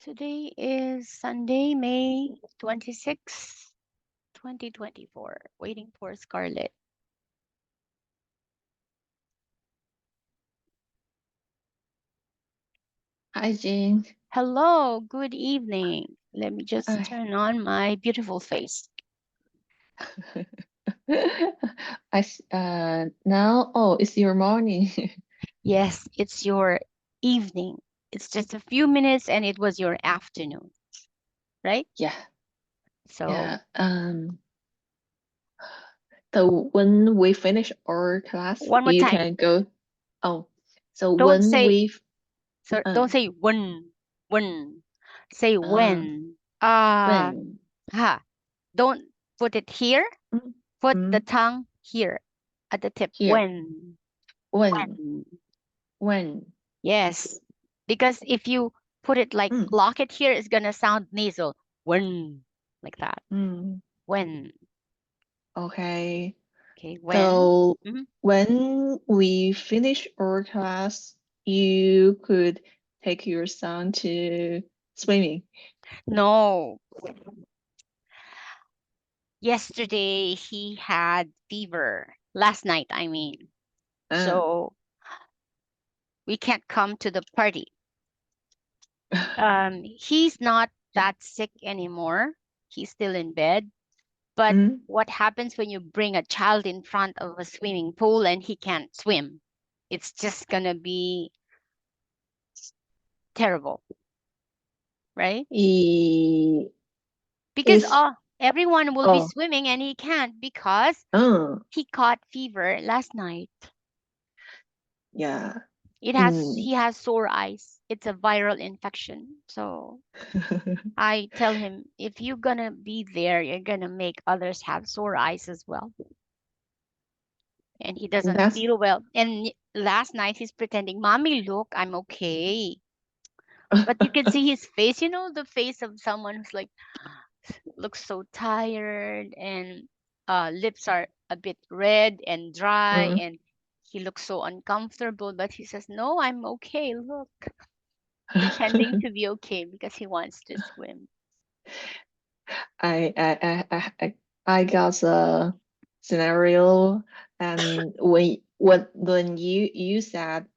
Today is Sunday, May 26, 2024. Waiting for Scarlette. Hi, Jane. Hello, good evening. Let me just I, turn on my beautiful face. now, oh, it's your morning. Yes, it's your evening. It's just a few minutes and it was your afternoon, right? Yeah, So, yeah. So when we finish our class, one more you time. can go. Oh, so Don't when say we, so uh, don't say when. Say uh, when. when, Ha. Don't put it here. mm, Put the mm, tongue here at the tip. here, When. when, When. when, Yes. Because if you put it like mm, lock it here, it's gonna sound nasal. When. Like that. mm, When. okay. Okay. When. So Mhm. when we finish our class, you could take your son to swimming. No. Yesterday he had fever. Last night, I mean. Uh, So we can't come to the party. He's not that sick anymore. He's still in bed. But mm, what happens when you bring a child in front of a swimming pool and he can't swim? It's just gonna be terrible, right? he Because is everyone will be oh swimming and he can't because uh he caught fever last night. yeah He mm. has sore eyes. It's a viral infection. So I tell him, if you're gonna be there, you're gonna make others have sore eyes as well. And he doesn't That's feel well. And last night he's pretending, Mommy, look, I'm okay. But you can see his face, the face of someone who's like, looks so tired and lips are a bit red and dry uh, and he looks so uncomfortable. But he says, No, I'm okay. Look, pretending to be okay because he wants to swim. I got a scenario, and when you said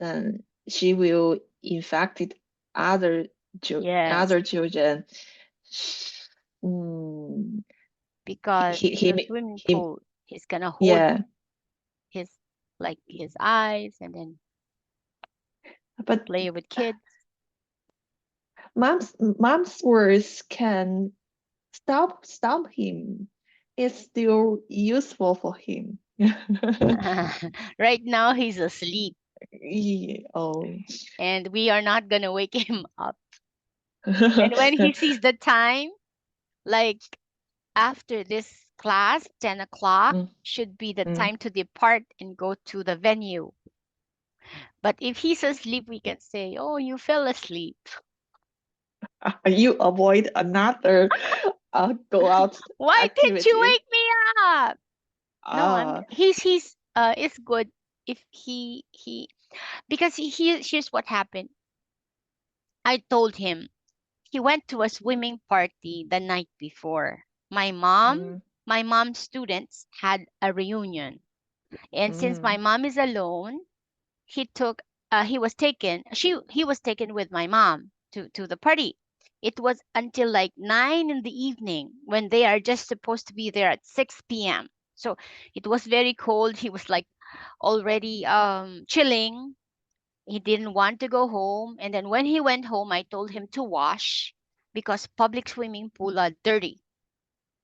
she will infected other Yes, other children. Mm, because he in he the ma- swimming he pool, he's gonna hold yeah, his his eyes and then but play with kids. mom's words can stop him. It's still useful for him. Right now he's asleep Oh. and we are not gonna wake him up. And when he sees the time, like after this class, 10 o'clock Mm, should be the mm. time to depart and go to the venue. But if he's asleep, we can say, Oh, you fell asleep. You avoid another go out Why didn't you activity. wake me up? No, Ah, he's it's good if he because here's what happened. I told him he went to a swimming party the night before. mm, My mom's students had a reunion. And since my mm. mom is alone, he was taken with my mom to the party. It was until like 9 in the evening when they are just supposed to be there at 6 p.m. So it was very cold. He was like already chilling. He didn't want to go home. And then when he went home, I told him to wash because public swimming pool are dirty.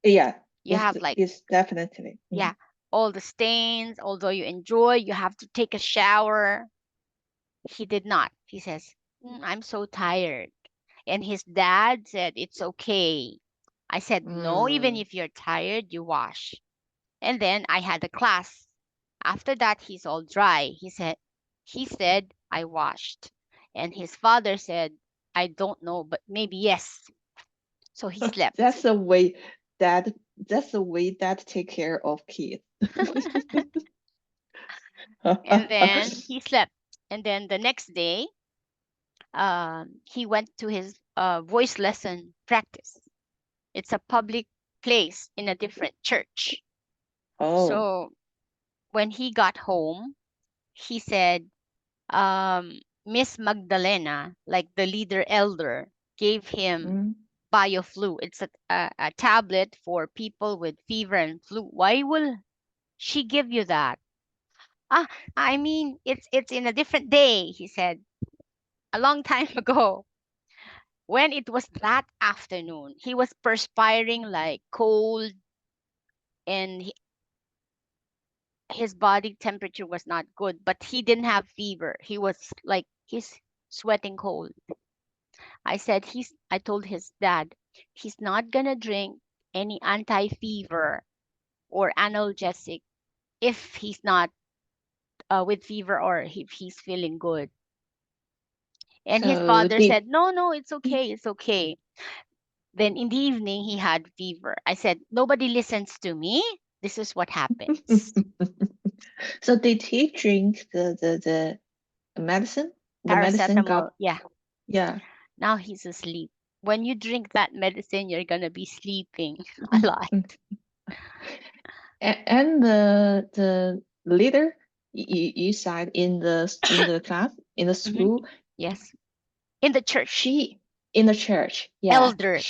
Yeah, You have like, it's definitely. Mm. yeah, all the stains. Although you enjoy, you have to take a shower. He did not. He says, I'm so tired. And his dad said, It's okay. I said, No, even Mm. if you're tired, you wash. And then I had a class. After that, he's all dry. He said, I washed. And his father said, I don't know, but maybe yes. So he slept. That's the way that that's the way that take care of kids. And then he slept. And then the next day, he went to his voice lesson practice. It's a public place in a different church. Oh. So when he got home, he said, Miss Magdalena, like the leader elder, gave him Mm. bioflu. It's a tablet for people with fever and flu. Why will she give you that? Ah, I mean, it's in a different day, he said, a long time ago. When it was that afternoon, he was perspiring like cold, and his body temperature was not good, but he didn't have fever. He was like he's sweating cold. I told his dad, he's not gonna drink any anti-fever or analgesic if he's not with fever or if he's feeling good. And his So father did said, no, no, it's okay, it's okay. Then in the evening, he had fever. I said, nobody listens to me. This is what happens. so did he drink the medicine? The medicine Paracetamol, got, yeah. yeah. Now he's asleep. When you drink that medicine, you're gonna be sleeping a lot. And the leader you said in the class in the Mhm. school, Yes, in the church, she in the church, yeah. elder.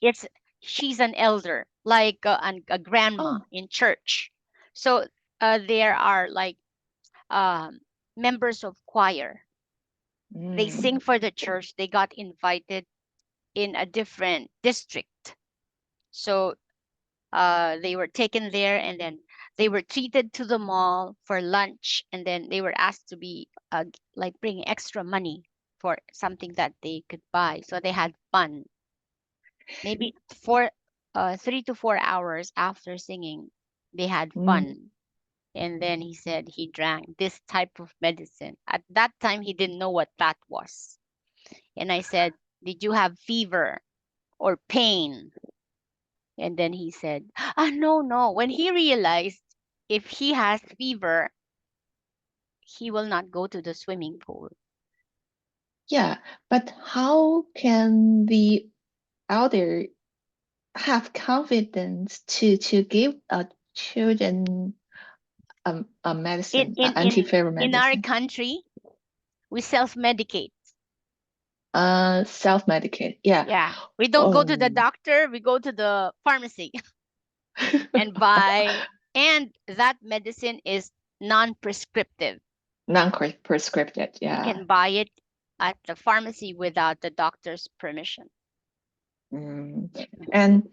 It's she's an elder, like a grandma Oh. in church. So there are like um, members of choir. They sing Mm. for the church. They got invited in a different district. So they were taken there, and then they were treated to the mall for lunch, and then they were asked to be like bring extra money for something that they could buy. So they had fun. Maybe 3 to 4 hours after singing, they had Mm. fun. And then he said he drank this type of medicine. At that time, he didn't know what that was. And I said, did you have fever or pain? And then he said, no, no. When he realized if he has fever, he will not go to the swimming pool. Yeah, but how can the elder have confidence to give a children a In medicine, in in anti-fever in our medicine? country, we self-medicate. Self-medicate. Yeah. Yeah, we don't go to the Oh. doctor. We go to the pharmacy and buy. And that medicine is non-prescriptive. Non-prescripted. You Yeah. can buy it at the pharmacy without the doctor's permission. Mm. And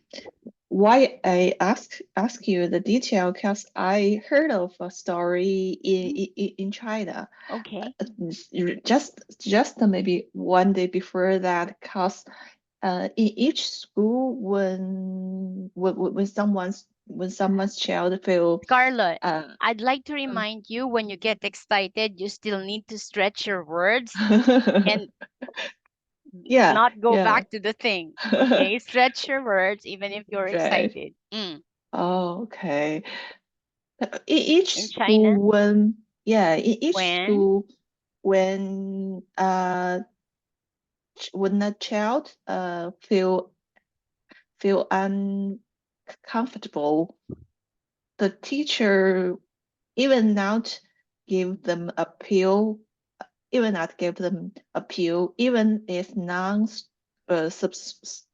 why I ask you the detail, because I heard of a story Mhm. in China, Okay. just maybe one day before that, because in each school, when someone's child feel Scarlett, uh I'd like to um, remind you when you get excited, you still need to stretch your words and yeah, not go yeah. back to the thing. Okay? Stretch your words even if you're Right. excited. Oh, okay. In Each China, school, when yeah, in each when school, when when a child feel uncomfortable, the teacher even not give them a pill, even not give them a pill, even if non subscripted,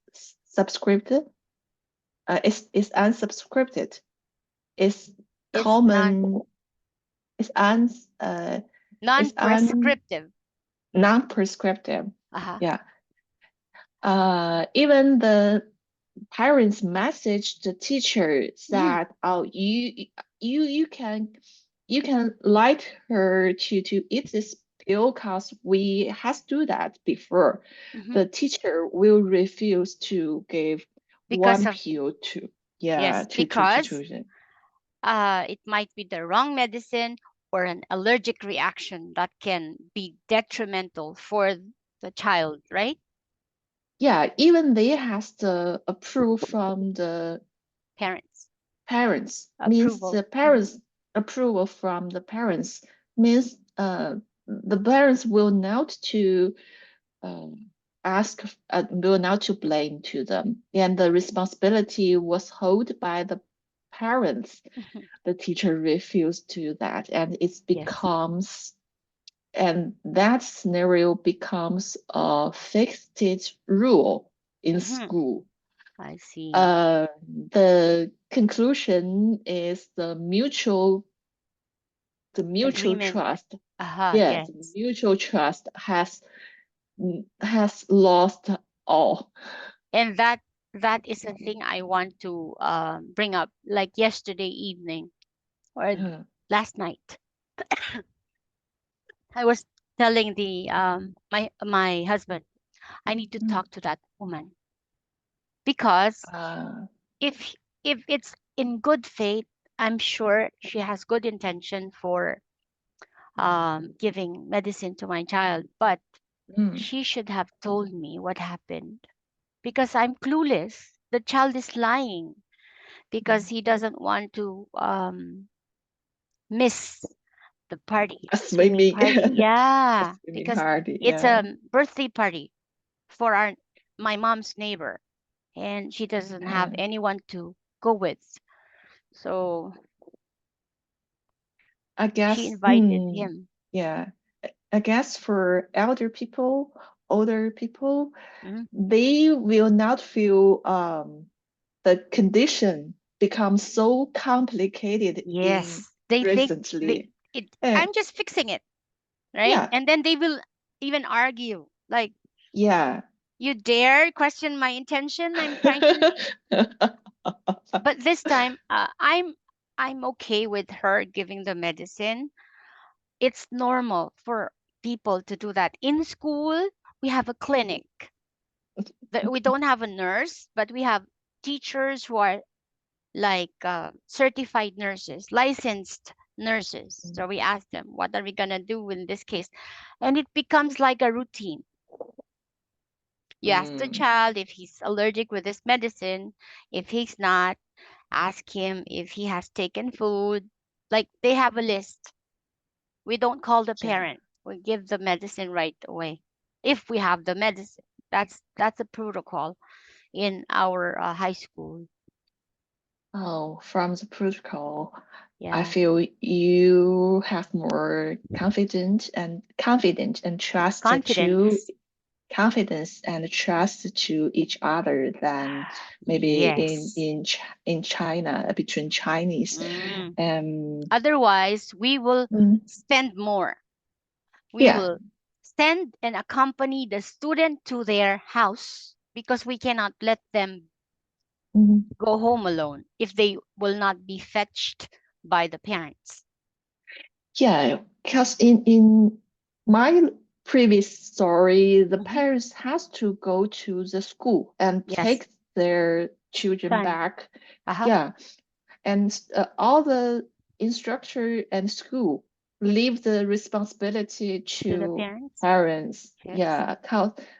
it's unsubscripted, it's it's non common, it's un it's un non-prescriptive. non-prescriptive. Uh-huh. Yeah. Even the parents message the teacher Mm, that, oh, you can let her to eat this pill because we has do that before. hmm. The teacher will refuse to give Because one of pill to, yeah, yes, to because children. it might be the wrong medicine or an allergic reaction that can be detrimental for the child, right? Yeah, even they has the approval from the Parents parents, means approval. the parents approval from the parents, means, the parents will not to uh, ask, we were not to blame to them, and the responsibility was held by the parents. Mhm. The teacher refused to do that, and it Yes. becomes, and that scenario becomes a fixed rule in Hmm. school. I see. Uh, the conclusion is the mutual Agreement. trust. Yes, Yes. mutual trust has lost all. And that is a thing I want to bring up. Like yesterday evening or Uh, last night, I was telling the my husband, I need to mm, talk to that woman because uh, if if it's in good faith, I'm sure she has good intention for giving medicine to my child, but mm, she should have told me what happened because I'm clueless. The child is lying because he doesn't want to miss the party, a swimming swimming, party. a Yeah, swimming because party. it's Yeah. a birthday party for our my mom's neighbor, and she doesn't have Uh, anyone to go with. So I she guess, invited him. yeah. I guess for elder people, older people, Mhm. they will not feel the condition becomes so complicated in Yes, they think they recently. it. Eh, I'm just fixing it, right? yeah, And then they will even argue, like, yeah. you dare question my intention? I'm trying to. But this time, I'm okay with her giving the medicine. It's normal for people to do that. In school, we have a clinic. We don't have a nurse, but we have teachers who are like certified nurses, licensed nurses. So we ask them, what are we going to do in this case? And it becomes like a routine. You ask the Mm, child if he's allergic with this medicine. If he's not, ask him if he has taken food. Like they have a list. We don't call the yeah. parent. We give the medicine right away. If we have the medicine. That's a protocol in our high school. Oh, from the protocol, I Yeah. feel you have more confident and trust to Confidence. confidence and trust to each other than maybe Yes. in China between Chinese. Mm. Um, Otherwise, we will mm, spend more. We yeah. will send and accompany the student to their house because we cannot let them Mhm. go home alone if they will not be fetched by the parents. Yeah, because in my previous story, the Hmm. parents has to go to the school and Yes, take their children son. back. Uh-huh. Yeah, and all the instructor and school leave the responsibility To the to parents. parents. Yes. Yeah,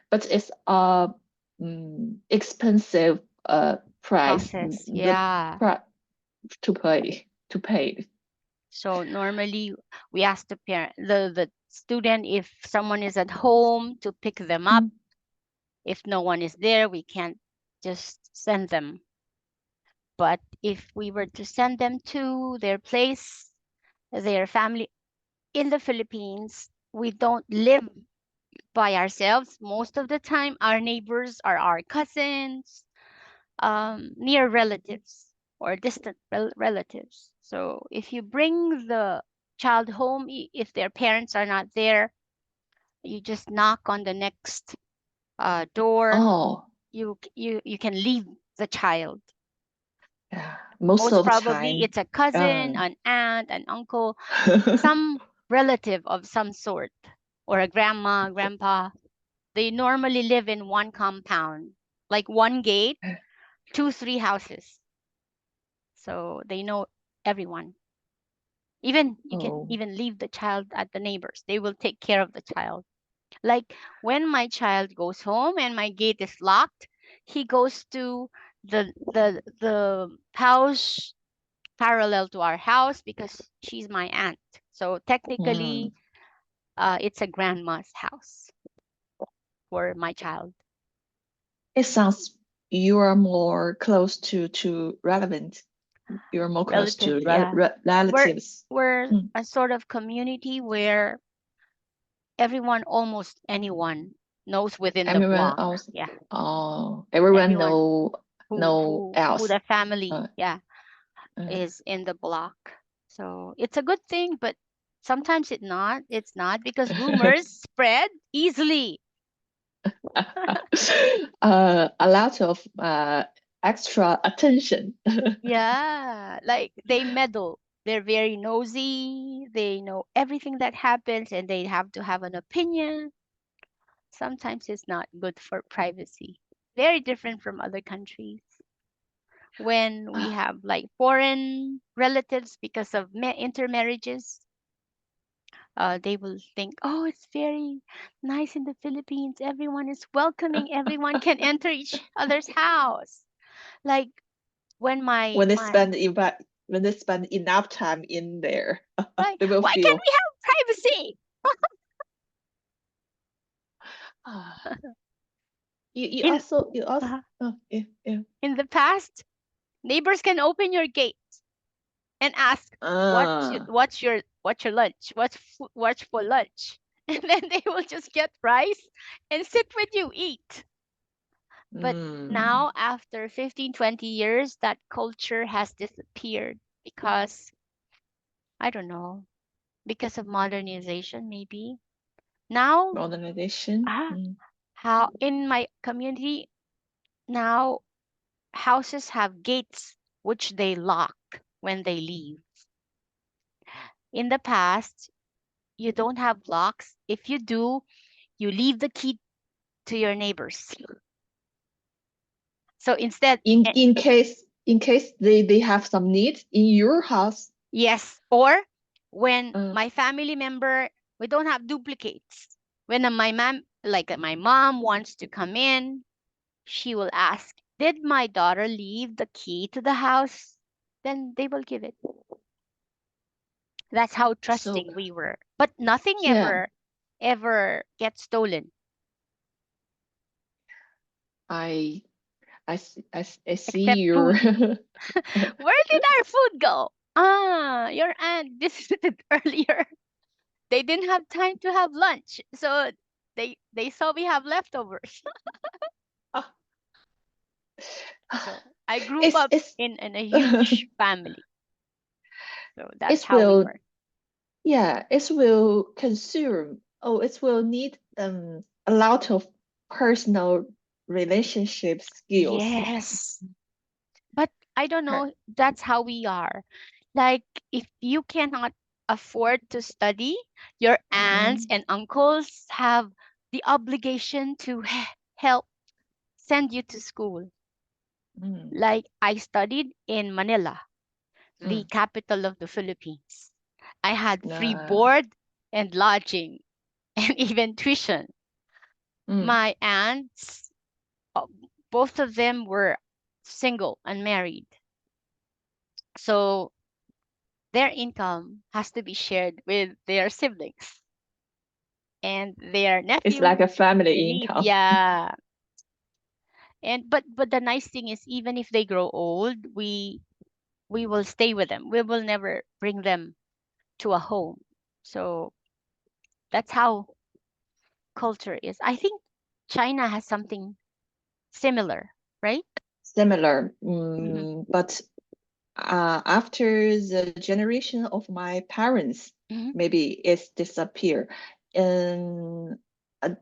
but it's a expensive price. Process. The Yeah. pri to pay. So normally we ask the student if someone is at home to pick them up. Mm, If no one is there, we can't just send them. But if we were to send them to their place, their family in the Philippines, we don't live by ourselves. Most of the time, our neighbors are our cousins, near relatives or distant relatives. So if you bring the child home, if their parents are not there, you just knock on the next door. oh, You can leave the child. yeah. Most Most of the probably, time, it's a cousin, uh, an aunt, an uncle, some relative of some sort, or a grandma, grandpa. They normally live in one compound, like one gate, two, three houses. So they know everyone. Even you can oh, even leave the child at the neighbors. They will take care of the child. Like when my child goes home and my gate is locked, he goes to the house parallel to our house because she's my aunt. So mm, technically, it's a grandma's house. for my child. It sounds you are more close to relevant. You're more close Relatives, to yeah. We're relatives. we're Hmm. a sort of community where everyone, almost anyone, knows within the Everyone block. else, Yeah, everyone everyone who know who who else. the family, Uh, yeah, uh, is in the block. So it's a good thing, but sometimes it's not because rumors spread easily. a lot of extra attention. Yeah, like they meddle. They're very nosy. They know everything that happens and they have to have an opinion. Sometimes it's not good for privacy. Very different from other countries. When we have like foreign relatives because of intermarriages, they will think, oh, it's very nice in the Philippines. Everyone is welcoming. Everyone can enter each other's house. Like when when they my when they spend enough time in there, right, they will why can't feel. we have privacy? Ah, In you also uh, yeah, yeah. in the past, neighbors can open your gate and ask, Ah, what's your lunch? What's for lunch? And then they will just get rice and sit with you, eat. But mm, now, after 15, 20 years, that culture has disappeared because, I don't know, because of modernization, maybe. Now, modernization. ah, Mm. how in my community, now houses have gates which they lock when they leave. In the past, you don't have locks. If you do, you leave the key to your neighbors. So instead, In case they have some needs in your house. yes, or when Uh, my family member, we don't have duplicates. When my mom, like my mom wants to come in, she will ask, did my daughter leave the key to the house? Then they will give it. That's how so trusting we were. But nothing yeah, ever gets stolen I I see except your. food. Where did our food go? Ah, your aunt visited earlier. They didn't have time to have lunch, so they saw we have leftovers. So I grew it's up it's in a huge family. So that's it how we will were. yeah, it will consume. Oh, it will need a lot of personal relationship skills. Yes. But I don't Per- know, that's how we are. Like if you cannot afford to study, your aunts mm, and uncles have the obligation to help send you to school. mm, Like I studied in Manila, the mm, capital of the Philippines. I had free uh, board and lodging and even tuition. mm. My aunts, uh, both of them were single and married. So their income has to be shared with their siblings and their It's nephew like a family need, income. yeah. And but the nice thing is even if they grow old, we will stay with them. We will never bring them to a home. So that's how culture is. I think China has something similar, right? Similar, Mm-hmm. but after the generation of my parents, Mm-hmm. maybe it's disappear. And a-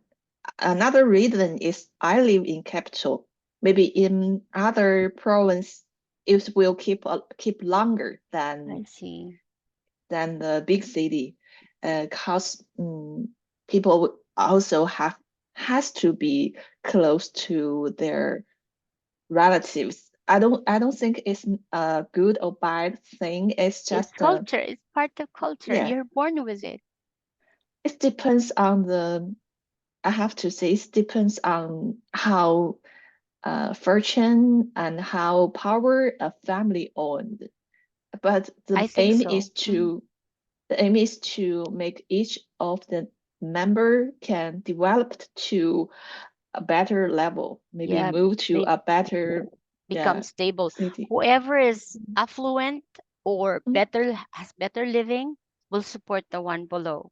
another reason is I live in capital. Maybe in other province, it will keep longer I see. than the big city, cause people also has to be close to their relatives. I don't think it's a good or bad thing. It's It's just culture. It's part of culture. yeah. You're born with it. It depends on the. I have to say it depends on how fortune and how power a family owned. But I think so. Mhm. the aim is to make each of the member can develop to a better level, maybe Yeah, move to they a better, become yeah, stable. city. Whoever is affluent or Mhm. better has better living will support the one below.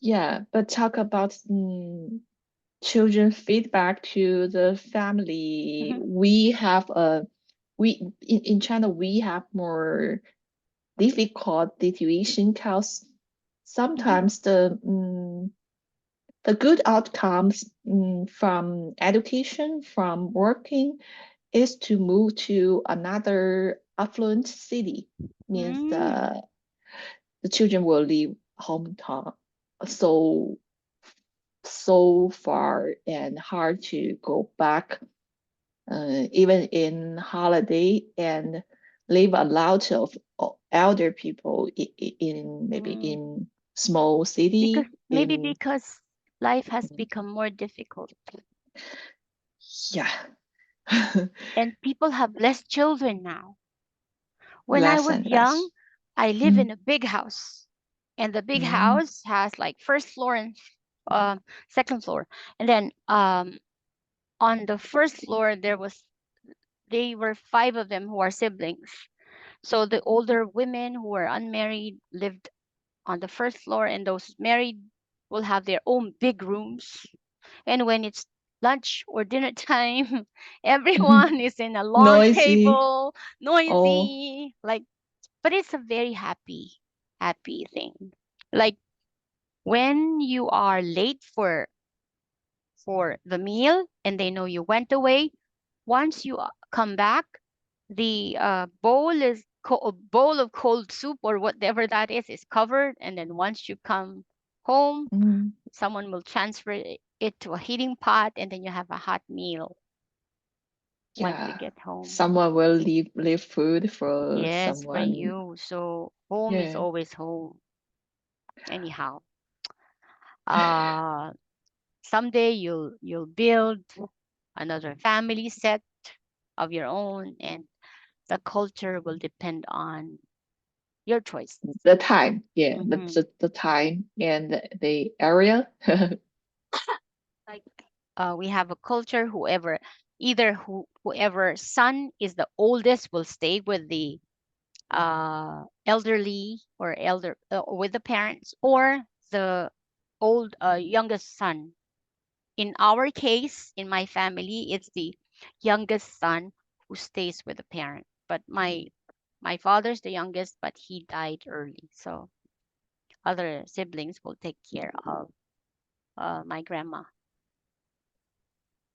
Yeah, but talk about children feedback to the family. Mhm. We have a we in China we have more difficult situation because Mhm. sometimes the good outcomes from education, from working, is to move to another affluent city. Means Mm. the children will leave hometown so so far and hard to go back, even in holiday, and leave a lot of elder people in maybe Mm. in small Because city maybe in because life has become more difficult yeah. and people have less children now. When I Less was and young, less. I live Mm, in a big house, and the big mm, house has like first floor and um, second floor, and then on the first floor they were five of them who are siblings. So the older women who were unmarried lived on the first floor, and those married will have their own big rooms. And when it's lunch or dinner time, everyone is in a long Noisy. table, Oh. noisy, like, but it's a very happy thing. Like when you are late for the meal and they know you went away, once you come back, the a bowl of cold soup or whatever that is covered, and then once you come home, Mm, someone will transfer it to a heating pot, and then you have a hot meal once you yeah. get home. Someone will leave food for Yes, for someone. you. So home is Yeah. always home. Anyhow, uh, someday you'll build another family set of your own, and the culture will depend on your choices. The time. Yeah. Hmm. The time and the area. Like we have a culture, whoever son is the oldest will stay with the elderly or elder with the parents, or the old youngest son. In our case, in my family, it's the youngest son who stays with the parent. But my father's the youngest, but he died early, so other siblings will take care of my grandma.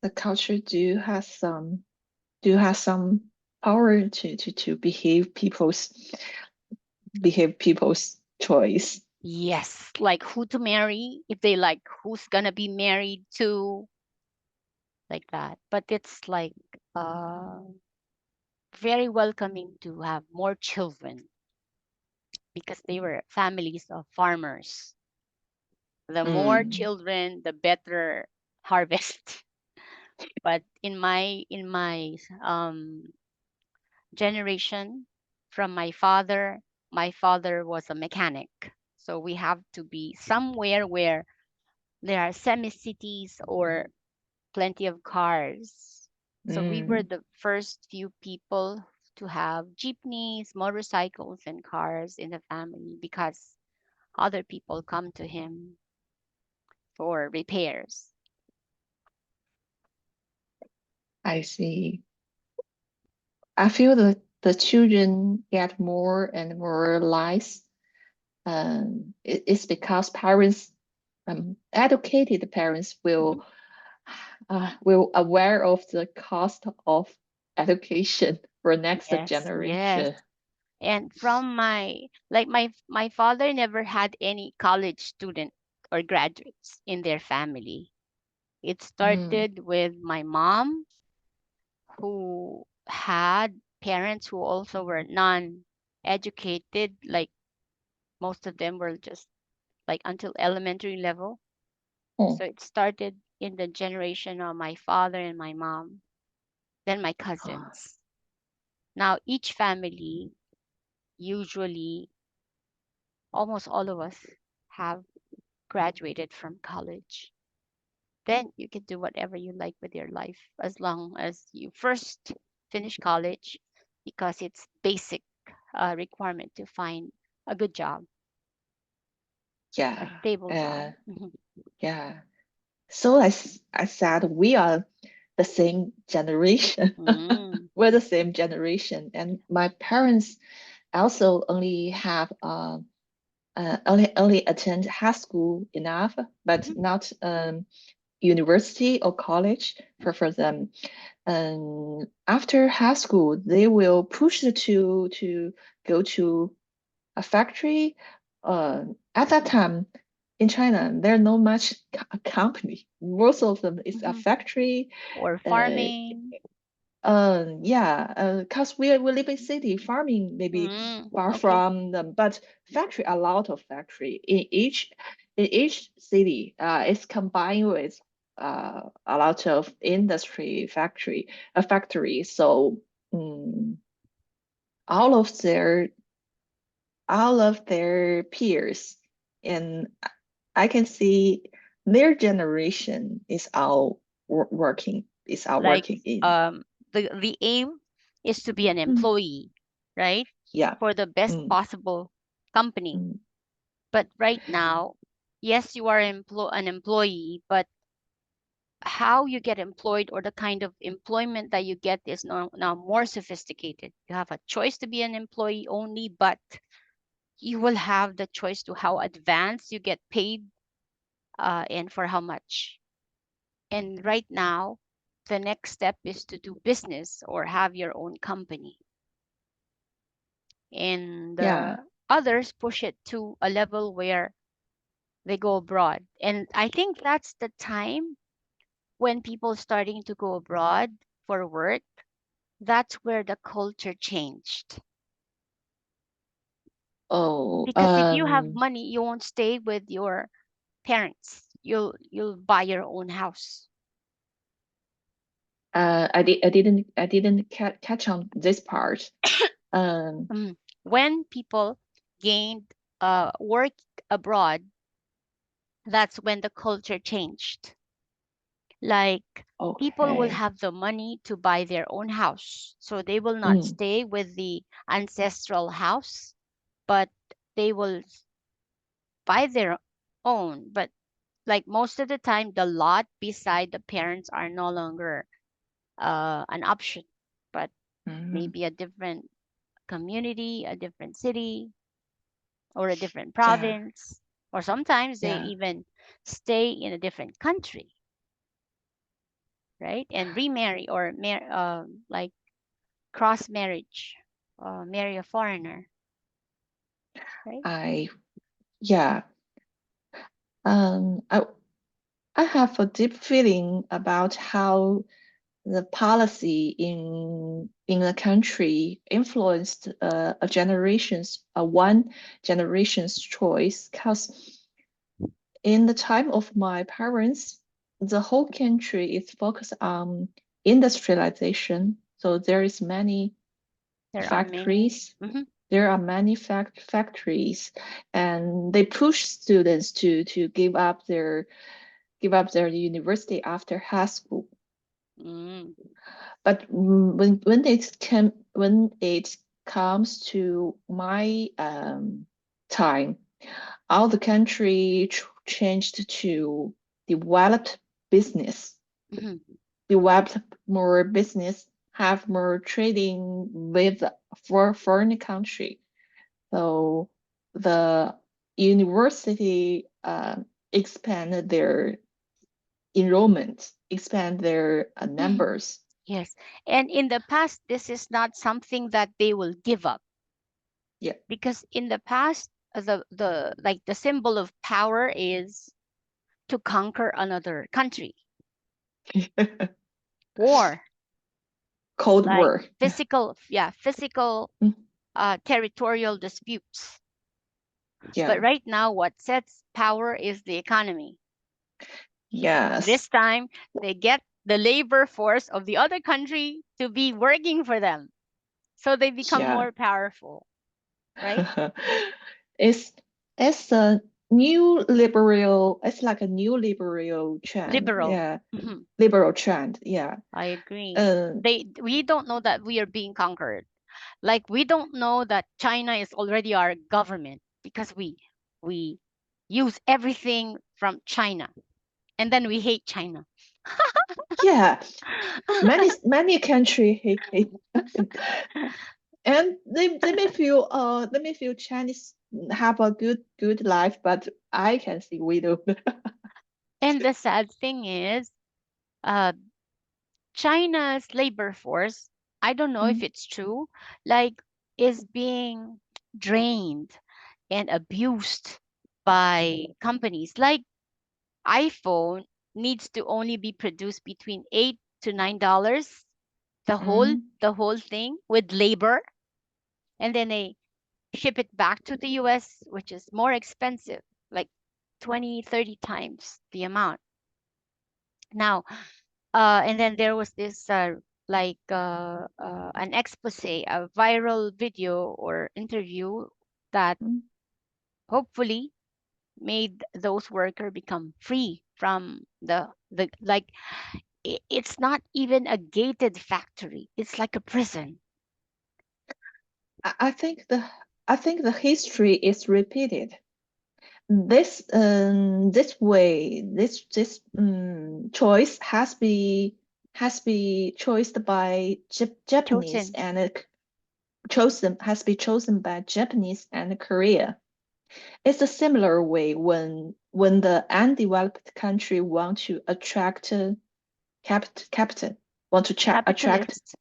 The culture do have some power to behave people's choice. Yes, like who to marry, if they like who's gonna be married to, like that. But it's like uh, very welcoming to have more children because they were families of farmers. The more Mm, children, the better harvest. But in my generation, from my father was a mechanic. So we have to be somewhere where there are semi cities or plenty of cars. So we were mm. the first few people to have jeepneys, motorcycles, and cars in the family because other people come to him for repairs. I see. I feel that the children get more and more lives. It's because parents, educated parents, Mhm. will aware of the cost of education for next Yes, yes. generation. And from my father never had any college student or graduates in their family. It Mm, started with my mom, who had parents who also were non-educated, like most of them were just like until elementary level. oh, So it started in the generation of my father and my mom, then my cousins. Now each family, usually almost all of us, have graduated from college. Then you can do whatever you like with your life as long as you first finish college because it's basic requirement to find a good job, a Yeah. stable job. Uh, yeah. So I said we are the same generation. Mm. We're the same generation, and my parents also only attend high school enough, but Mhm. not university or college for them. After high school, they will push to go to a factory. Uh, at that time in China, there are not much company. Most of them is a Mhm. factory. Or Uh, farming. yeah, cause we live in city, farming maybe far Okay. from them, but factory a lot of factory in each city. It's combined with a lot of industry factory. So mm, all of their all of their peers, and I can see their generation is all Like working in. um the aim is to be an Mm, employee, right? yeah. For the best Mm, possible company. mm, But right now, yes, you are an employee, but how you get employed or the kind of employment that you get is now more sophisticated. You have a choice to be an employee only, but you will have the choice to how advanced you get paid and for how much. And right now, the next step is to do business or have your own company. And yeah. others push it to a level where they go abroad. And I think that's the time when people starting to go abroad for work, that's where the culture changed. Oh, Because if you have money, you won't stay with your parents. You'll buy your own house. I didn't catch on this part. Um, When people gained work abroad, that's when the culture changed. Like people will okay. have the money to buy their own house, so they will not Mm, stay with the ancestral house, but they will buy their own. But like most of the time, the lot beside the parents are no longer an option, but mm, maybe a different community, a different city, or a different yeah, province, or sometimes they yeah. even stay in a different country, right? And remarry or like cross marriage, marry a foreigner, right? I yeah. I have a deep feeling about how the policy in the country influenced one generation's choice. Because in the time of my parents, the whole country is focused on industrialization. So there is many There are many. factories. Hmm. There are many factories, and they push students to give up their university after high school. Mm. But when it comes to my time, all the country changed to developed business, Hmm. developed more business, have more trading with for foreign country. So the university expand their enrollment, expand their Hmm. numbers. Yes. And in the past, this is not something that they will give up Yeah. because in the past, the like the symbol of power is to conquer another country, war, Cold like War. physical Mm, territorial disputes. But yeah. right now, what sets power is the economy. Yes. This time, they get the labor force of the other country to be working for them. So they become Yeah. more powerful, right? it's it's new liberal. It's like a new liberal trend. Liberal. Yeah, Mhm. liberal trend. Yeah. I agree. Uh, We don't know that we are being conquered. Like we don't know that China is already our government because we use everything from China and then we hate China. yeah. Many country hate and they may feel Chinese have a good life, but I can see we don't. And the sad thing is, uh, China's labor force, I don't know if Mm, it's true, like is being drained and abused by companies. Like iPhone needs to only be produced between $8 to $9, mm, the whole thing with labor, and then they ship it back to the US, which is more expensive, like 20, 30 times the amount. Now, and then there was this an expose, a viral video or interview that mm. hopefully made those workers become free from the like it's not even a gated factory. It's like a prison. I think the history is repeated. This way, choice has be chosen by Japanese Chosen. and chosen has been chosen by Japanese and Korea. It's a similar way when the undeveloped country want to attract capital, want to attract Capitalist.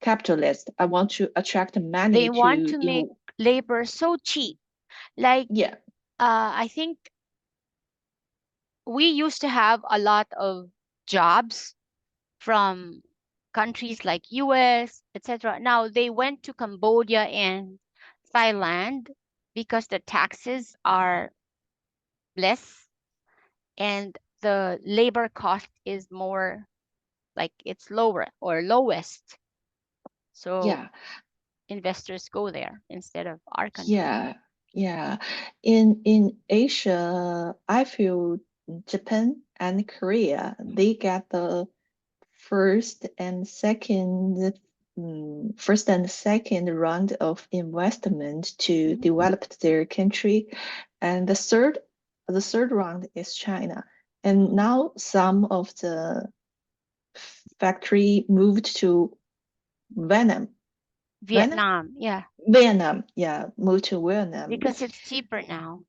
capitalists. I want to attract money They want to to make in. labor so cheap. Like Yeah, I think we used to have a lot of jobs from countries like US, etc. Now they went to Cambodia and Thailand because the taxes are less and the labor cost is more, like it's lower or lowest. So yeah, investors go there instead of our country. yeah, yeah. In Asia, I feel Japan and Korea, they get the first and second first and second round of investment to Mhm. develop their country, and the third round is China. And now some of the factory moved to Vietnam. Vietnam? Vietnam, yeah, Vietnam, yeah, moved to Vietnam. because it's cheaper now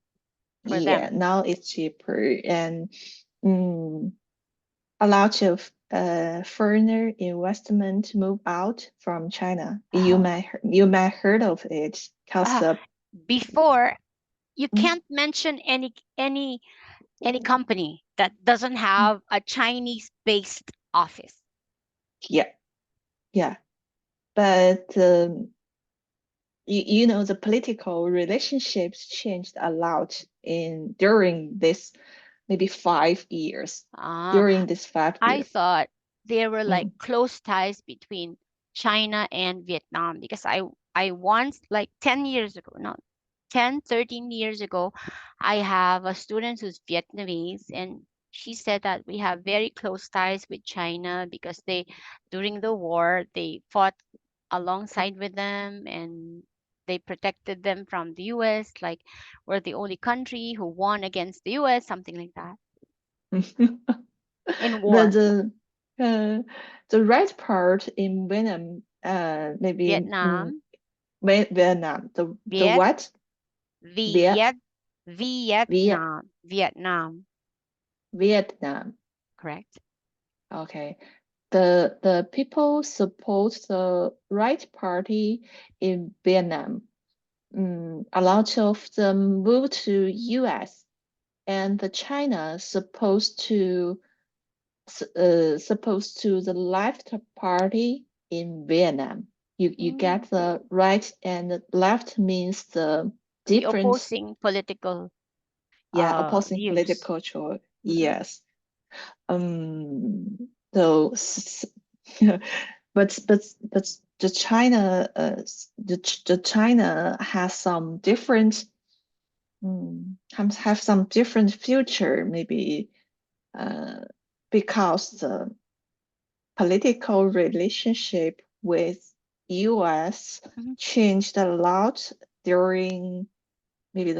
for Yeah, them. now it's cheaper and mm, a lot of foreigner investment move out from China. You might heard of it because Uh, Before, you mm, can't mention any company that doesn't mm, have a Chinese based office. yeah, yeah, but the political relationships changed a lot in during this maybe 5 years. Ah, During this five I years. thought there were like Mm, close ties between China and Vietnam because I once, like 10 years ago, no, 10, 13 years ago, I have a student who's Vietnamese, and she said that we have very close ties with China because they, during the war, they fought alongside with them and they protected them from the US. Like we're the only country who won against the US, something like that, in war. the the right part in Vietnam, maybe Vietnam, Vietnam. The Viet, what? Viet Viet, Viet Vietnam, Vietnam, Vietnam. correct? Okay. The people support the right party in Vietnam. A lot of them moved to US, and the China supposed to the left party in Vietnam. You Mm, get the right and the left means the the different, opposing political yeah, opposing views. political choice. Mhm. Yes. So but the China the China has some different have some different future, maybe uh, because the political relationship with US Mhm. changed a lot during maybe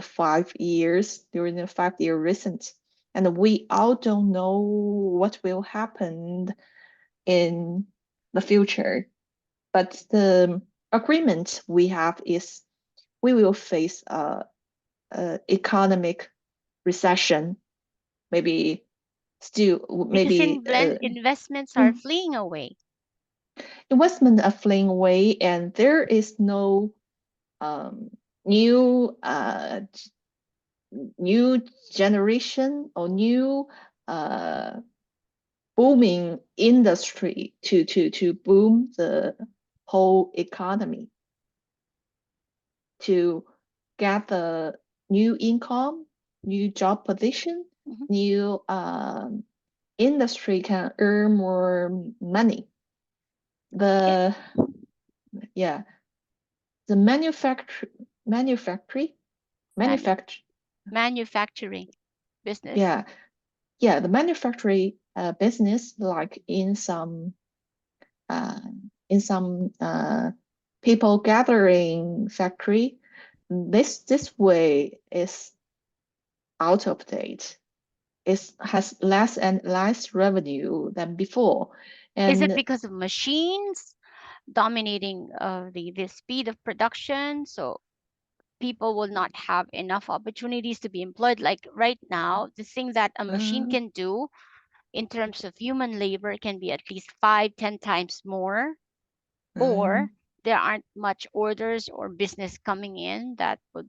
during the 5 year recent, and we all don't know what will happen in the future. But the agreement we have is we will face a economic recession, maybe still Because maybe investments are mm, fleeing away. investment are fleeing away, and there is no um, new new generation or new uh, booming industry to boom the whole economy, to get the new income, new job position, Mhm. new industry can earn more money. Yeah, The yeah, the manufacturing manu manufacture manufacturing business. yeah, yeah, the manufacturing business, like uh, in some people gathering factory, this way is out of date. It has less and less revenue than before, Is it and because of machines dominating the speed of production? So people will not have enough opportunities to be employed. Like right now, the thing that a machine uh, can do in terms of human labor can be at least 5, 10 times more, or um, there aren't much orders or business coming in that would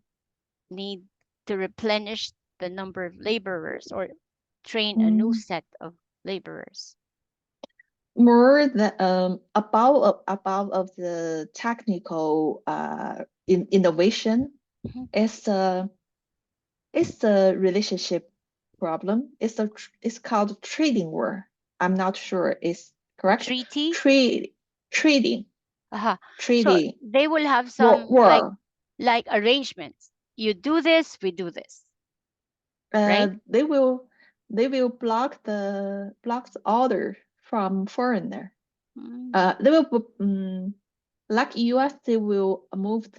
need to replenish the number of laborers or train a new mm, set of laborers. more than above of the technical innovation Mhm. is the relationship problem. It's called trading war. I'm not sure it's correct. Treaty. Trade trading Uh-huh. So trading they will have war some war. like arrangements. You do this, we do this, right? They will block the order from foreigner. Mm, They will like US. They will move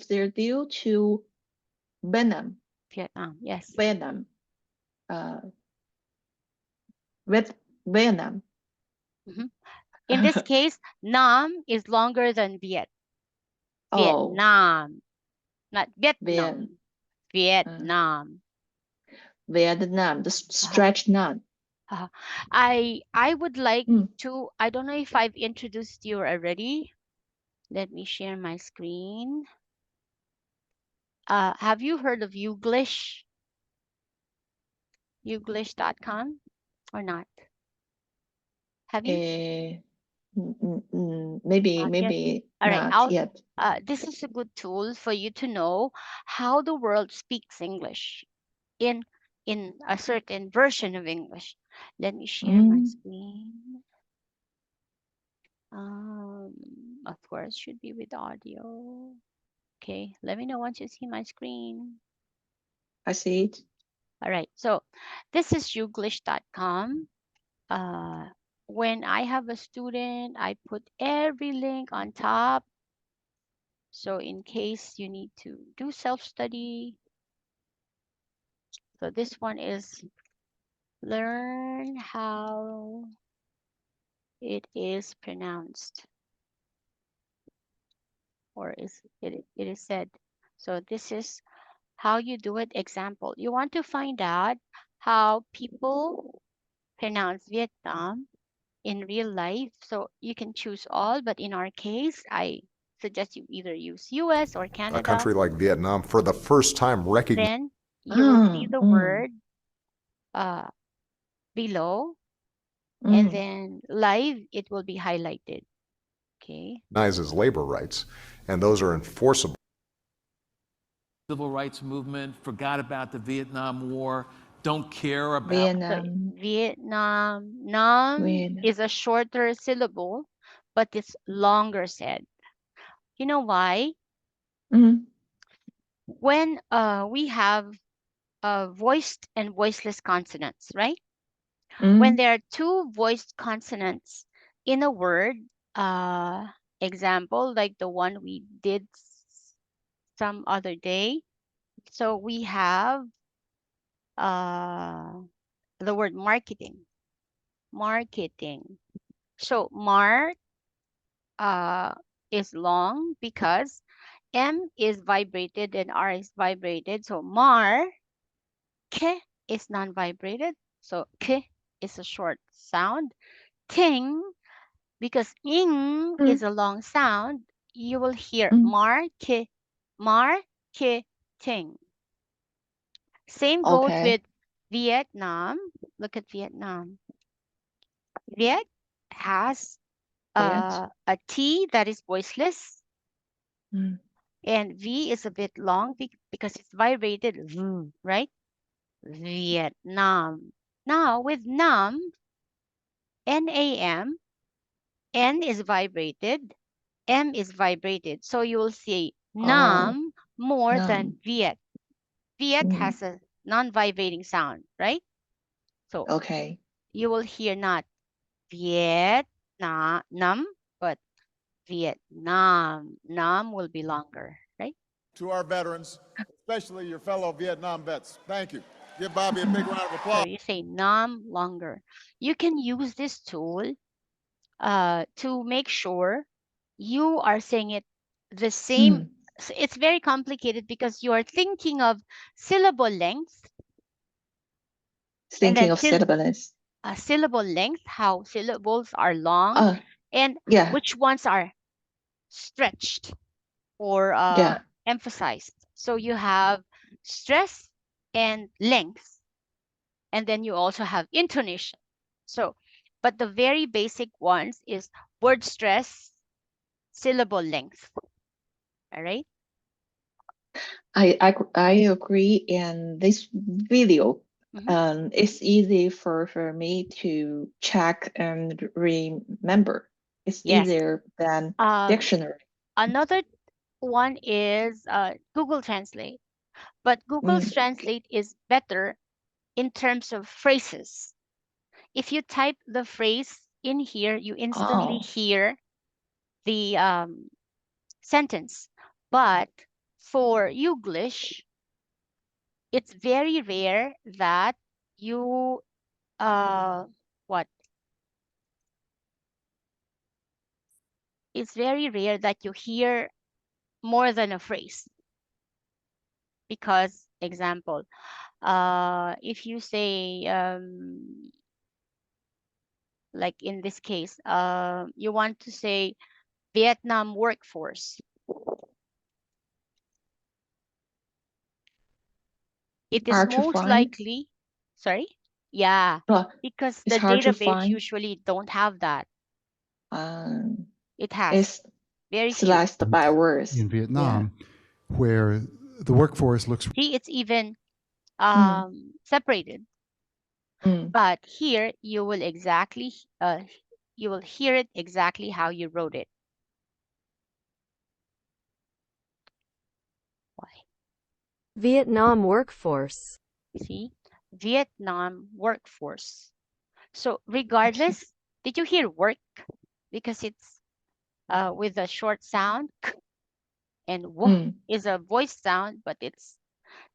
their deal to Vietnam. Vietnam, yes. Vietnam. Uh, with Vietnam. Mhm. In this case, Nam is longer than Oh, Vietnam, not Viet, Vietnam. uh, Vietnam. Vietnam, the Uh-huh. stretch nut. Uh-huh. I would like Mm, to, I don't know if I've introduced you already. Let me share my screen. Have you heard of Youglish.com or not? Have you? eh, maybe Not yet. All right. not yet. This is a good tool for you to know how the world speaks English in in a certain version of English. Let me share my Mm, screen. Um, of course, should be with audio. Okay, let me know once you see my screen. I see it. All right, so this is youglish.com. Uh, when I have a student, I put every link on top. So in case you need to do self-study, so this one is learn how it is pronounced, or it is said. So this is how you do it. Example, you want to find out how people pronounce Vietnam in real life. So you can choose all, but in our case, I suggest you either use US or A Canada. country like Vietnam, for the first time, recognized Then you will see Ah, the word uh, below, and mm, then live, it will be highlighted. Okay. as labor rights, and those are enforceable. Civil rights movement, forgot about the Vietnam War, don't care about. So Vietnam, Vietnam, Nam Vietnam. is a shorter syllable, but it's longer said. You know why? Mm, when we have voiced and voiceless consonants, right? When Mm, there are two voiced consonants in a word, uh, example like the one we did some other day. So we have uh, the word marketing. Marketing. So mark is long because M is vibrated and R is vibrated. So mar, k is non-vibrated. So k is a short sound. Ting, because ing mm, is a long sound, you will hear mm. mar, ki, ting. Same goes Okay. with Vietnam. Look at Vietnam. Viet has Viet. a T that is voiceless, Mm. and V is a bit long because it's vibrated, right? Vietnam. Now with Nam, NAM, N is vibrated, M is vibrated. So you will see Oh, Nam more than num. Viet. Viet Mm. has a non-vibrating sound, right? So Okay. you will hear not Viet, Nam, but Vietnam. Nam will be longer, right? To our veterans, especially your fellow Vietnam vets. Thank you. Give Bobby a big round of So applause. you say Nam longer. You can use this tool to make sure you are saying it the same. Mm. It's very complicated because you are thinking of syllable length and Thinking then of syllables. syllable length, how syllables are long, Oh, and yeah, which ones are stretched or yeah. emphasized. So you have stress and length, and then you also have intonation. So, but the very basic ones is word stress, syllable length. All right. I agree. And this video, Mhm. it's easy for me to check and remember. It's Yes. easier than Um, dictionary. Another one is Google Translate, but Google Mm. Translate is better in terms of phrases. If you type the phrase in here, you instantly Oh, hear the sentence. But for English, it's very rare that you what? It's very rare that you hear more than a phrase because, example, if you say like in this case, you want to say Vietnam workforce. It is hard to most find. likely, sorry, yeah, Well, because it's the hard to database find. usually don't have that. Um, It has it's very few. sliced by words. In Yeah. Vietnam, where the workforce looks See, it's even Mm, separated. mm. But here you will hear it exactly how you wrote it. Why? Vietnam workforce. See, Vietnam workforce. So regardless, did you hear work? Because it's with a short sound, k, and w Mm. is a voice sound, but it's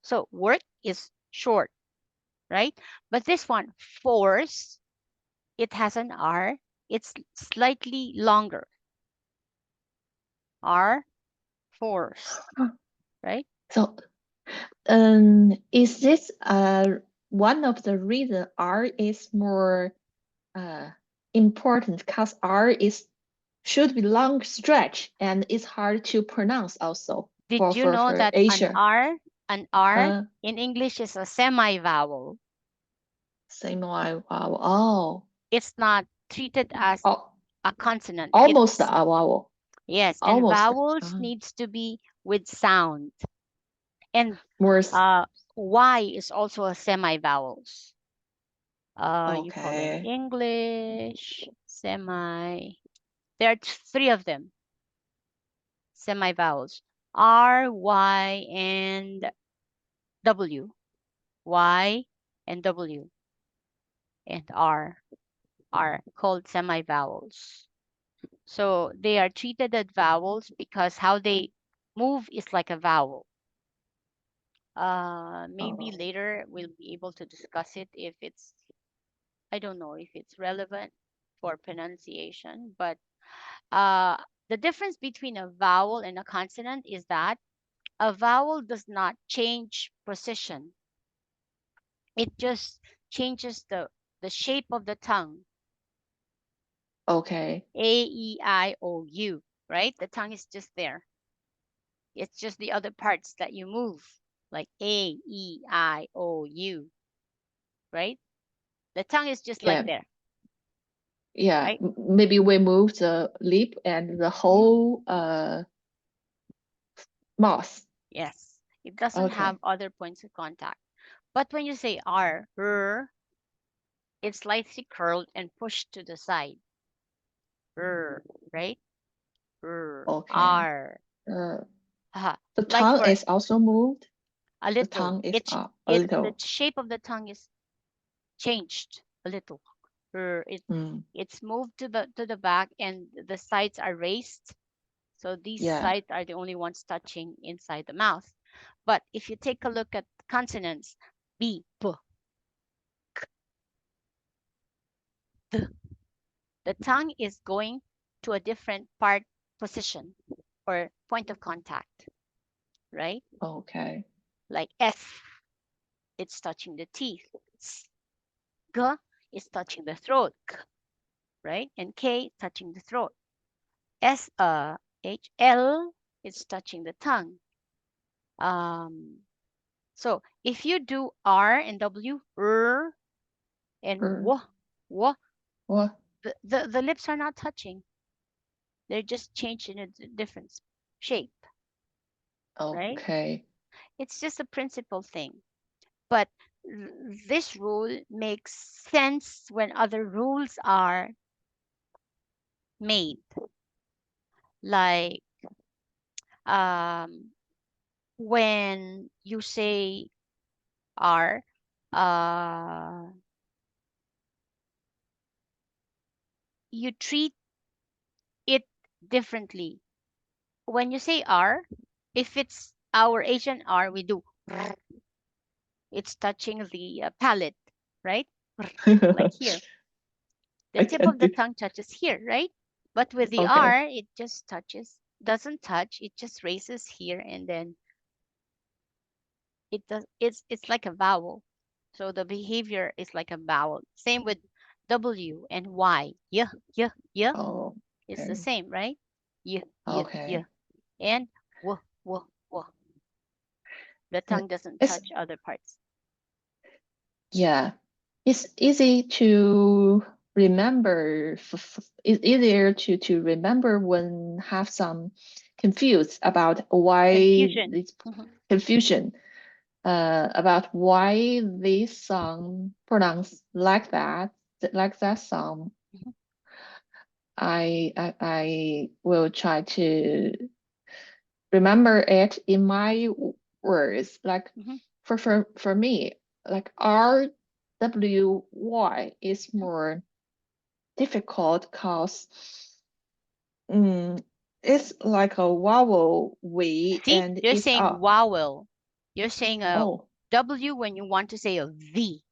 so work is short, right? But this one, force, it has an R. It's slightly longer. R, force, right? So, is this one of the reason R is more uh important because R is should be long stretch and it's hard to pronounce also Did you know for that Asia. an R Uh, in English is a semi-vowel? same like vowel. Oh, It's not treated as oh, a consonant. almost a It's vowel. yes, and Almost. vowels needs to be with sound. And More. Y is also a semi-vowels. You call them Okay. English, semi. There are three of them, semi-vowels. R, Y, and W. Y and W and R are called semivowels. So they are treated as vowels because how they move is like a vowel. Maybe Oh, later we'll be able to discuss it if it's, I don't know if it's relevant for pronunciation, but the difference between a vowel and a consonant is that a vowel does not change position. It just changes the shape of the tongue. okay. A, E, I, O, U, right? The tongue is just there. It's just the other parts that you move, like A, E, I, O, U, right? The tongue is just like Yeah, there, yeah. right? Maybe we move the lip and the Mhm. whole mouth. Yes. It doesn't have Okay. other points of contact. But when you say R, it's slightly curled and pushed to the side. Right? Okay. R. Uh, Haha. the Like tongue for is also moved. a The little. tongue is a The little. shape of the tongue is changed a little. Mm, It's moved to the back and the sides are raised. So these yeah. sides are the only ones touching inside the mouth. But if you take a look at consonants, B, P, the tongue is going to a different part position or point of contact, right? Okay. Like S, it's touching the teeth. G is touching the throat, right? And K touching the throat. S H L is touching the tongue. So if you do R and W, and Er, W, what? the lips are not touching. They're just changed in a different shape, right? Okay. It's just a principle thing. But this rule makes sense when other rules are made. Like um, when you say R, uh, you treat it differently. When you say R, if it's our Asian R, we do. It's touching the palate, right? Like here. The I tip can of the do. tongue touches here, right? But with the Okay. R, it just touches, doesn't touch, it just raises here and then it's like a vowel. So the behavior is like a vowel. Same with W and Y. Yeah, yeah, yeah. Oh, It's the okay. same, right? Yeah, yeah, yeah. Okay. And w. The Uh, tongue doesn't It's touch other parts. yeah. It's easy to remember. It's easier to remember when have some confused about why Confusion. this confusion about why this song pronounced like that song. Mhm. I will try to remember it in my words. Like Mhm. for me, like RWY is more difficult because it's like a vowel V See, and you're it's saying a vowel. You're saying a oh W when you want to say a V.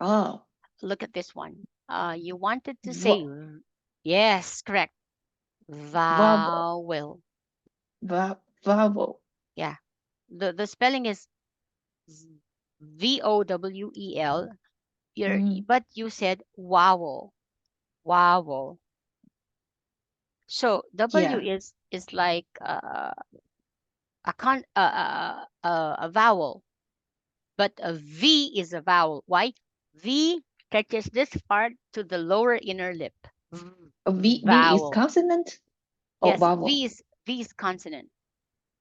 oh Look at this one. You wanted to say, v- yes, correct. vowel Vowel. vowel. Yeah. The spelling is VOWEL. Mm, But you said vowel. Vowel. So W yeah. is like a vowel, but a V is a vowel. Why? V touches this part to the lower inner lip. V is Vowel. consonant or Yes, vowel. V is consonant.